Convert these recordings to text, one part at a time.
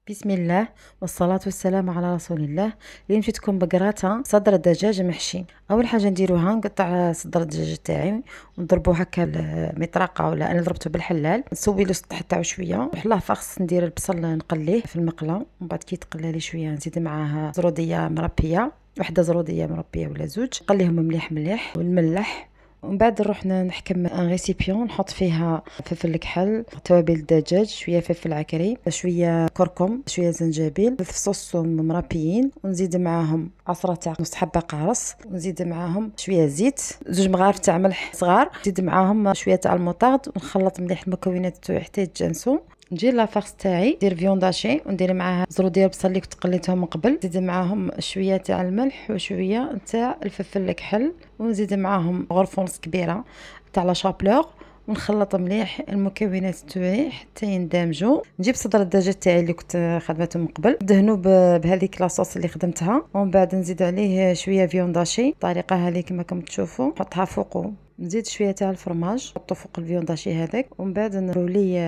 بسم الله والصلاة والسلام على رسول الله. اليوم جيت لكم بقراطة صدر الدجاج محشي. اول حاجه نديروها نقطع صدر الدجاج تاعي ونضربو هكا المطرقه، ولا انا ضربته بالحلال، نسوي له السطح تاعو شويه، نحلاه فاخس، ندير البصل نقليه في المقله، ومن بعد كي يتقلى لي شويه نزيد معاه زروديه مربيه، وحده زروديه مربيه ولا زوج، نقليهم مليح مليح والملح. ومن بعد نروح نحكم ان ريسيبيون، نحط فيها فلفل الكحل، توابل الدجاج، شويه فلفل عكري، شويه كركم، شويه زنجبيل، فصوص مربيين، ونزيد معاهم عصره تاع نص حبه قارص، ونزيد معاهم شويه زيت، زوج مغارف تاع ملح صغار، نزيد معاهم شويه تاع المطارد، ونخلط مليح المكونات تاعي حتى يتجانسوا. ندير لافارس تاعي، ندير فيونداشي وندير معاها زرو ديال البصل اللي كنت قليتهم من قبل، نزيد معاهم شويه تاع الملح وشويه تاع الفلفل الكحل، ونزيد معاهم غرفونس كبيره تاع لا شابلور، ونخلط مليح المكونات تاعي حتى يندمجوا. نجيب صدر الدجاج تاعي اللي كنت خدمته من قبل، ندهنو بهذيك لاصوص اللي خدمتها، ومن بعد نزيد عليه شويه فيونداشي الطريقه هذه كما راكم تشوفوا، نحطها فوقه، نزيد شويه تاع الفرماج نحطو فوق الفيونداشي هذاك، ومن بعد نرولي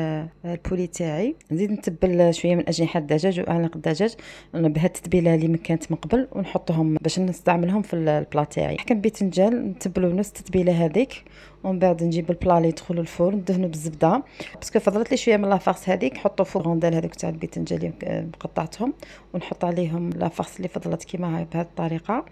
البولي تاعي، نزيد نتبل شويه من اجنحه الدجاج واعناق الدجاج بهاد التتبيله اللي كانت من قبل، ونحطهم باش نستعملهم في البلا تاعي. حكم بيتنجال نتبلو نفس التتبيله هذيك، ومن بعد نجيب البلا اللي يدخل الفرن ندهنو بالزبده، باسكو فضلت لي شويه من لافارس هذيك، نحطو فوق الغوندال هذوك تاع البيتنجال اللي قطعتهم، ونحط عليهم لافارس اللي فضلت كيما هاي بهذه الطريقه،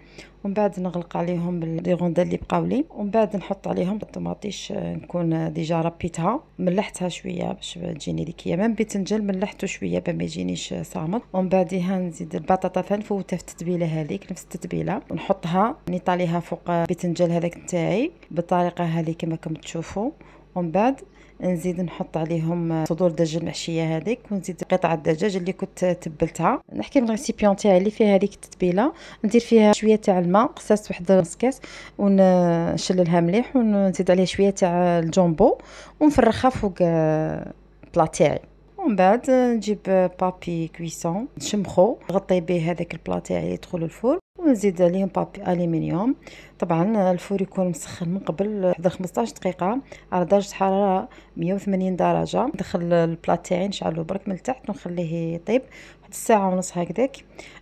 ومن بعد نغلق عليهم بالغوندال اللي بقاو لي، ومن بعد نحط عليهم الطماطيش نكون ديجا ربيتها، ملحتها شويه باش تجيني ديكيه، ميم بيتنجال ملحته شويه باش ما يجينيش صامت، ومن بعدها نزيد البطاطا فنفوتها في التتبيله هذيك نفس التتبيله، ونحطها نيطاليها فوق بيتنجال هذاك تاعي بالطريقه هذه كما راكم تشوفوا، ومن بعد نزيد نحط عليهم صدور الدجاج المحشيه هذيك، ونزيد قطع الدجاج اللي كنت تبلتها. نحكي من الريسيبيون تاعي اللي فيها هذيك التتبيله، ندير فيها شويه تاع الماء، قصاص واحد نص كاس، ونشللها مليح، ونزيد عليها شويه تاع الجامبو، ونفرخها فوق البلا تاعي. ومن بعد نجيب بابي كويسون نشمخو، نغطي به هذاك البلا تاعي يدخل الفرن، ونزيد عليهم بابي الومنيوم. طبعا الفور يكون مسخن من قبل حدا 15 دقيقه على درجه حراره 180 درجه. ندخل البلا تاعي نشعلو برك من التحت ونخليه يطيب واحد الساعه ونص هكذاك.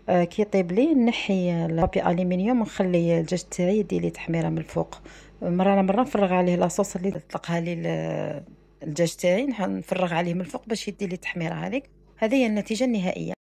كي يطيب لي نحي البابي الومنيوم ونخلي الدجاج تاعي يدير لي تحميره من الفوق، مره على مره نفرغ عليه لاصوص اللي طلقها لي الدجاج تاعي، نفرغ عليه من الفوق باش يدي لي التحميره هذيك. هذه هي النتيجه النهائيه.